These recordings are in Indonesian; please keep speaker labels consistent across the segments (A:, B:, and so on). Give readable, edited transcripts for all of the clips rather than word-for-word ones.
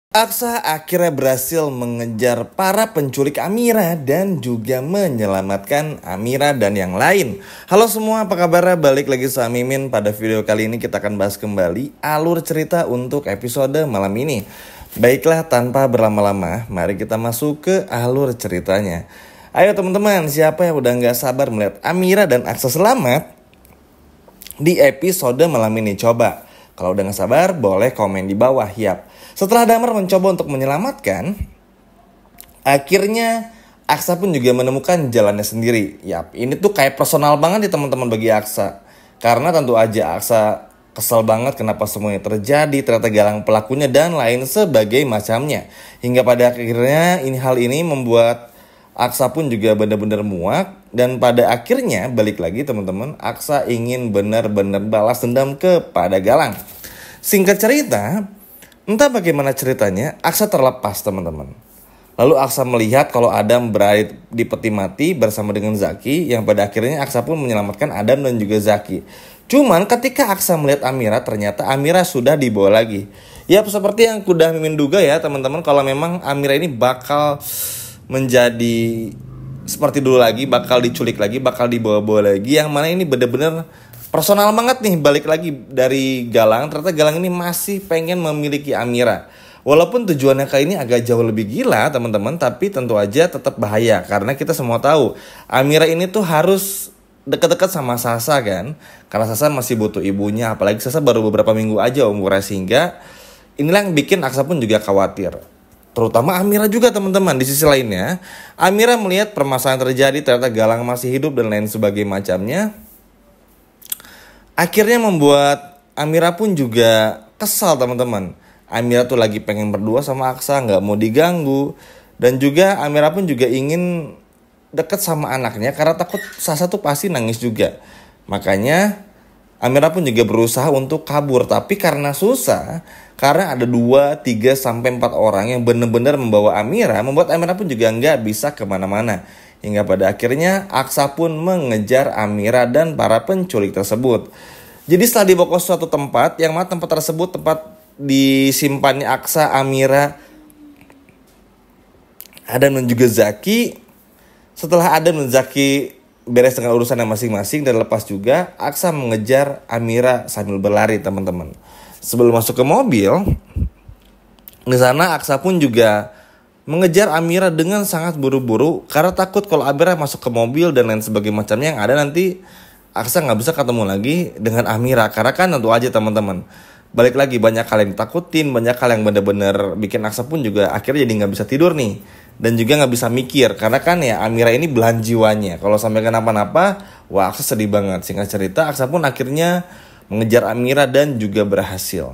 A: Aksa akhirnya berhasil mengejar para penculik Amira dan juga menyelamatkan Amira dan yang lain. Halo semua, apa kabarnya? Balik lagi sama Mimin. Pada video kali ini kita akan bahas kembali alur cerita untuk episode malam ini. Baiklah, tanpa berlama-lama, mari kita masuk ke alur ceritanya. Ayo teman-teman, siapa yang udah gak sabar melihat Amira dan Aksa selamat di episode malam ini? Coba, kalau udah gak sabar, boleh komen di bawah. Yap. Setelah Damar mencoba untuk menyelamatkan, akhirnya Aksa pun juga menemukan jalannya sendiri. Yap, ini tuh kayak personal banget nih teman-teman bagi Aksa. Karena tentu aja Aksa kesel banget kenapa semuanya terjadi, ternyata Galang pelakunya dan lain sebagai macamnya. Hingga pada akhirnya hal ini membuat Aksa pun juga benar-benar muak. Dan pada akhirnya balik lagi teman-teman, Aksa ingin benar-benar balas dendam kepada Galang. Singkat cerita, entah bagaimana ceritanya, Aksa terlepas teman-teman. Lalu Aksa melihat kalau Adam berada di peti mati bersama dengan Zaki, yang pada akhirnya Aksa pun menyelamatkan Adam dan juga Zaki. Cuman ketika Aksa melihat Amira, ternyata Amira sudah dibawa lagi. Ya seperti yang kudah Mimin duga ya teman-teman, kalau memang Amira ini bakal menjadi seperti dulu lagi, bakal diculik lagi, bakal dibawa-bawa lagi. Yang mana ini benar-benar personal banget nih, balik lagi dari Galang. Ternyata Galang ini masih pengen memiliki Amira. Walaupun tujuannya kali ini agak jauh lebih gila teman-teman, tapi tentu aja tetap bahaya. Karena kita semua tahu Amira ini tuh harus dekat-dekat sama Sasa kan. Karena Sasa masih butuh ibunya, apalagi Sasa baru beberapa minggu aja umurnya. Sehingga inilah yang bikin Aksa pun juga khawatir. Terutama Amira juga teman-teman. Di sisi lainnya, Amira melihat permasalahan terjadi, ternyata Galang masih hidup dan lain sebagainya macamnya. Akhirnya membuat Amira pun juga kesal teman-teman. Amira tuh lagi pengen berdua sama Aksa, gak mau diganggu. Dan juga Amira pun juga ingin deket sama anaknya karena takut Sasa tuh pasti nangis juga. Makanya Amira pun juga berusaha untuk kabur. Tapi karena susah, karena ada 2, 3, sampai 4 orang yang benar-benar membawa Amira, membuat Amira pun juga gak bisa kemana-mana. Hingga pada akhirnya Aksa pun mengejar Amira dan para penculik tersebut. Jadi setelah dibawa ke suatu tempat, yang mana tempat tersebut tempat disimpannya Aksa, Amira, Adam dan juga Zaki. Setelah Adam dan Zaki beres dengan urusannya masing-masing dan lepas juga, Aksa mengejar Amira sambil berlari teman-teman. Sebelum masuk ke mobil, di sana Aksa pun juga mengejar Amira dengan sangat buru-buru karena takut kalau Amira masuk ke mobil dan lain sebagainya macamnya, yang ada nanti Aksa nggak bisa ketemu lagi dengan Amira. Karena kan tentu aja teman-teman, balik lagi banyak hal yang takutin, banyak hal yang benar-benar bikin Aksa pun juga akhirnya jadi nggak bisa tidur nih, dan juga nggak bisa mikir karena kan ya Amira ini belahan jiwanya. Kalau sampai kenapa-napa, wah Aksa sedih banget. Singkat cerita, Aksa pun akhirnya mengejar Amira dan juga berhasil.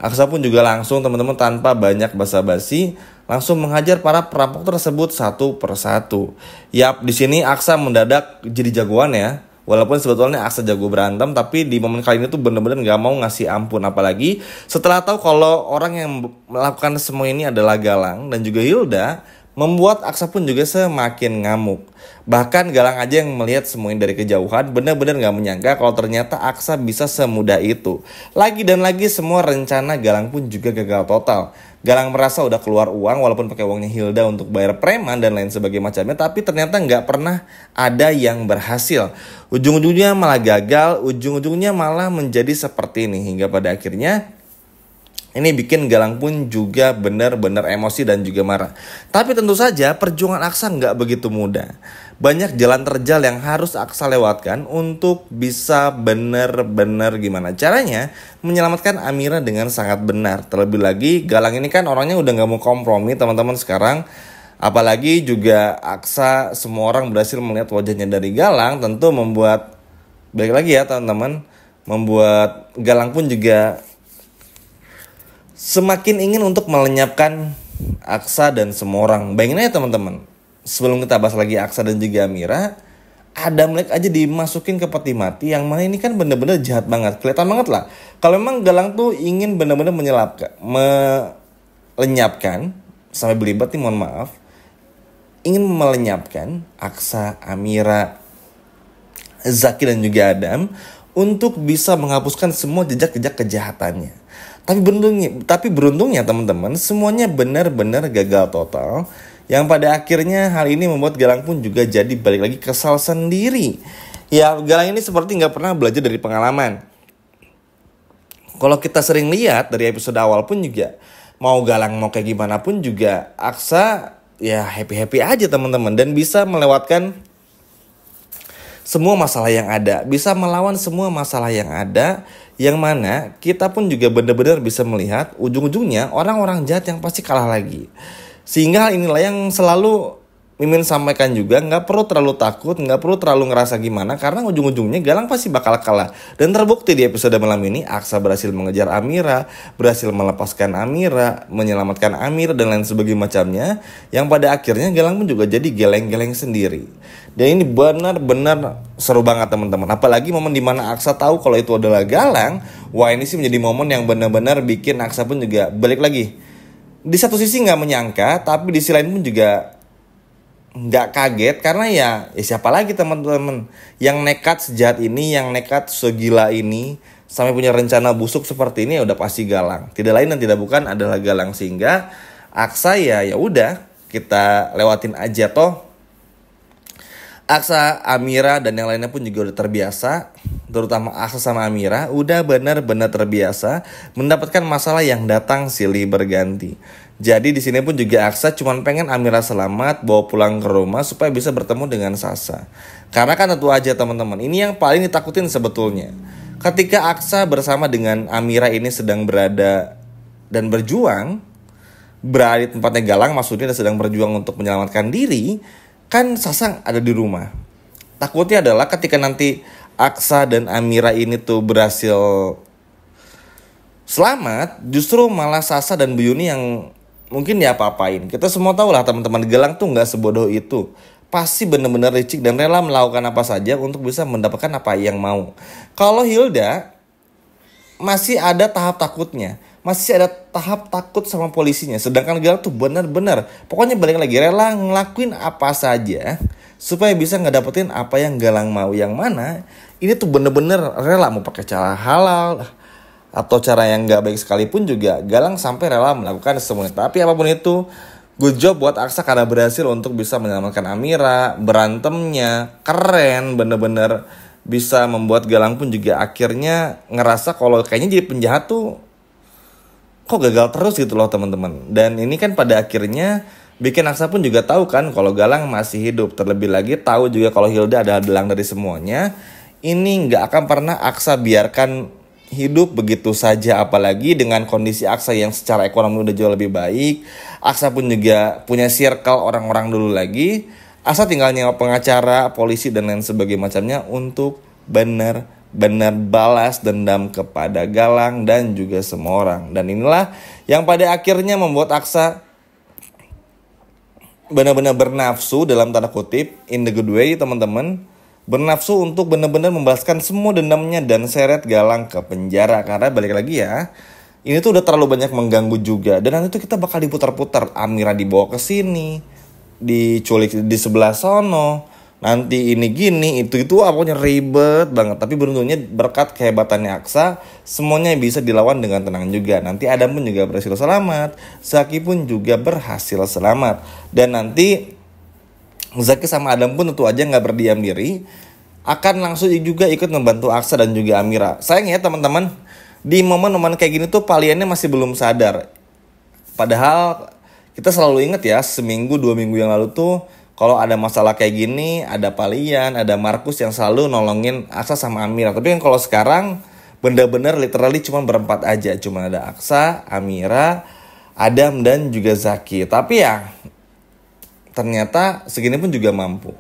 A: Aksa pun juga langsung teman-teman tanpa banyak basa-basi langsung menghajar para perampok tersebut satu persatu. Yap, di sini Aksa mendadak jadi jagoan ya. Walaupun sebetulnya Aksa jago berantem, tapi di momen kali ini tuh bener-bener gak mau ngasih ampun. Apalagi setelah tahu kalau orang yang melakukan semua ini adalah Galang dan juga Hilda, membuat Aksa pun juga semakin ngamuk. Bahkan Galang aja yang melihat semua ini dari kejauhan benar-benar gak menyangka kalau ternyata Aksa bisa semudah itu. Lagi dan lagi semua rencana Galang pun juga gagal total. Galang merasa udah keluar uang walaupun pakai uangnya Hilda untuk bayar preman dan lain sebagainya macamnya, tapi ternyata gak pernah ada yang berhasil. Ujung-ujungnya malah gagal, ujung-ujungnya malah menjadi seperti ini. Hingga pada akhirnya ini bikin Galang pun juga benar-benar emosi dan juga marah. Tapi tentu saja perjuangan Aksa nggak begitu mudah. Banyak jalan terjal yang harus Aksa lewatkan untuk bisa benar-benar gimana caranya menyelamatkan Amira dengan sangat benar. Terlebih lagi Galang ini kan orangnya udah nggak mau kompromi teman-teman sekarang. Apalagi juga Aksa, semua orang berhasil melihat wajahnya dari Galang, tentu membuat, balik lagi ya teman-teman, membuat Galang pun juga semakin ingin untuk melenyapkan Aksa dan semua orang. Bayangin aja teman-teman, sebelum kita bahas lagi Aksa dan juga Amira, Adam Lake aja dimasukin ke peti mati, yang mana ini kan bener-bener jahat banget. Kelihatan banget lah kalau memang Galang tuh ingin bener-bener melenyapkan, sampai belibet nih mohon maaf, ingin melenyapkan Aksa, Amira, Zaki dan juga Adam untuk bisa menghapuskan semua jejak-jejak kejahatannya. Tapi beruntungnya teman-teman, semuanya benar-benar gagal total. Yang pada akhirnya hal ini membuat Galang pun juga jadi balik lagi kesal sendiri. Ya, Galang ini seperti nggak pernah belajar dari pengalaman. Kalau kita sering lihat dari episode awal pun juga, mau Galang mau kayak gimana pun juga, Aksa ya happy-happy aja teman-teman. Dan bisa melewatkan semua masalah yang ada, bisa melawan semua masalah yang ada, yang mana kita pun juga benar-benar bisa melihat ujung-ujungnya orang-orang jahat yang pasti kalah lagi. Sehingga hal inilah yang selalu Mimin sampaikan juga, nggak perlu terlalu takut, nggak perlu terlalu ngerasa gimana, karena ujung-ujungnya Galang pasti bakal kalah. Dan terbukti di episode malam ini, Aksa berhasil mengejar Amira, berhasil melepaskan Amira, menyelamatkan Amir, dan lain sebagainya macamnya. Yang pada akhirnya Galang pun juga jadi geleng-geleng sendiri. Dan ini benar-benar seru banget teman-teman. Apalagi momen dimana Aksa tahu kalau itu adalah Galang, wah ini sih menjadi momen yang benar-benar bikin Aksa pun juga balik lagi. Di satu sisi nggak menyangka, tapi di sisi lain pun juga nggak kaget, karena ya siapa lagi teman-teman yang nekat sejahat ini, yang nekat segila ini, sampai punya rencana busuk seperti ini, ya udah pasti Galang. Tidak lain dan tidak bukan adalah Galang. Sehingga Aksa ya udah kita lewatin aja toh. Aksa, Amira, dan yang lainnya pun juga udah terbiasa. Terutama Aksa sama Amira udah benar-benar terbiasa mendapatkan masalah yang datang silih berganti. Jadi di sini pun juga Aksa cuma pengen Amira selamat, bawa pulang ke rumah supaya bisa bertemu dengan Sasa. Karena kan tentu aja teman-teman, ini yang paling ditakutin sebetulnya. Ketika Aksa bersama dengan Amira ini sedang berada dan berjuang, berada di tempatnya Galang, maksudnya sedang berjuang untuk menyelamatkan diri, kan Sasa ada di rumah. Takutnya adalah ketika nanti Aksa dan Amira ini tuh berhasil selamat, justru malah Sasa dan Bu Yuni yang mungkin diapa-apain. Kita semua tahu lah teman-teman, Galang tuh gak sebodoh itu. Pasti benar-benar licik dan rela melakukan apa saja untuk bisa mendapatkan apa yang mau. Kalau Hilda masih ada tahap takutnya, masih ada tahap takut sama polisinya. Sedangkan Galang tuh benar-benar, pokoknya balik lagi, rela ngelakuin apa saja supaya bisa ngedapetin apa yang Galang mau. Yang mana ini tuh bener-bener rela mau pakai cara halal atau cara yang gak baik sekalipun juga Galang sampai rela melakukan semuanya. Tapi apapun itu, good job buat Aksa karena berhasil untuk bisa menyelamatkan Amira. Berantemnya keren, bener-bener bisa membuat Galang pun juga akhirnya ngerasa kalau kayaknya jadi penjahat tuh kok gagal terus gitu loh teman-teman. Dan ini kan pada akhirnya bikin Aksa pun juga tahu kan kalau Galang masih hidup. Terlebih lagi tahu juga kalau Hilda adalah dalang dari semuanya. Ini gak akan pernah Aksa biarkan hidup begitu saja, apalagi dengan kondisi Aksa yang secara ekonomi udah jauh lebih baik. Aksa pun juga punya circle orang-orang dulu lagi. Aksa tinggal nyewa pengacara, polisi, dan lain sebagainya macamnya untuk benar-benar balas dendam kepada Galang dan juga semua orang. Dan inilah yang pada akhirnya membuat Aksa benar-benar bernafsu, dalam tanda kutip, in the good way teman-teman, bernafsu untuk benar-benar membalaskan semua dendamnya dan seret Galang ke penjara. Karena balik lagi ya, ini tuh udah terlalu banyak mengganggu juga. Dan nanti tuh kita bakal diputar-putar, Amira dibawa ke sini, diculik di sebelah sono, nanti ini gini, itu pokoknya ribet banget. Tapi beruntungnya berkat kehebatannya Aksa, semuanya bisa dilawan dengan tenang juga. Nanti Adam pun juga berhasil selamat, Zaki pun juga berhasil selamat. Dan nanti Zaki sama Adam pun tentu aja gak berdiam diri, akan langsung juga ikut membantu Aksa dan juga Amira. Sayang ya teman-teman, di momen-momen kayak gini tuh Paliannya masih belum sadar. Padahal kita selalu ingat ya, seminggu 2 minggu yang lalu tuh kalau ada masalah kayak gini, ada Palian, ada Markus yang selalu nolongin Aksa sama Amira. Tapi kan kalau sekarang bener-bener literally cuma berempat aja. Cuma ada Aksa, Amira, Adam, dan juga Zaki. Tapi ya ternyata segini pun juga mampu.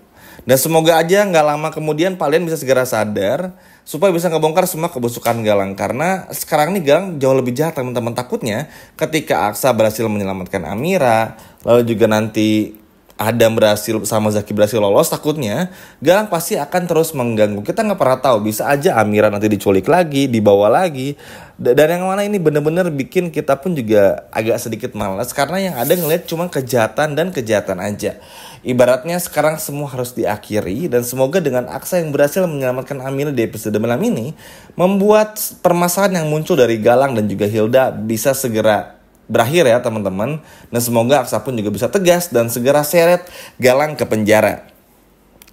A: Dan semoga aja gak lama kemudian Palian bisa segera sadar supaya bisa ngebongkar semua kebusukan Galang. Karena sekarang nih Galang jauh lebih jahat teman-teman. Takutnya ketika Aksa berhasil menyelamatkan Amira, lalu juga nanti Adam berhasil sama Zaki berhasil lolos, takutnya Galang pasti akan terus mengganggu. Kita nggak pernah tahu, bisa aja Amira nanti diculik lagi, dibawa lagi. Dan yang mana ini bener-bener bikin kita pun juga agak sedikit malas, karena yang ada ngeliat cuma kejahatan dan kejahatan aja. Ibaratnya sekarang semua harus diakhiri, dan semoga dengan Aksa yang berhasil menyelamatkan Amira di episode malam ini, membuat permasalahan yang muncul dari Galang dan juga Hilda bisa segera berakhir ya teman-teman. Dan semoga Aksa pun juga bisa tegas dan segera seret Galang ke penjara.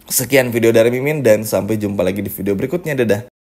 A: Sekian video dari Mimin dan sampai jumpa lagi di video berikutnya. Dadah.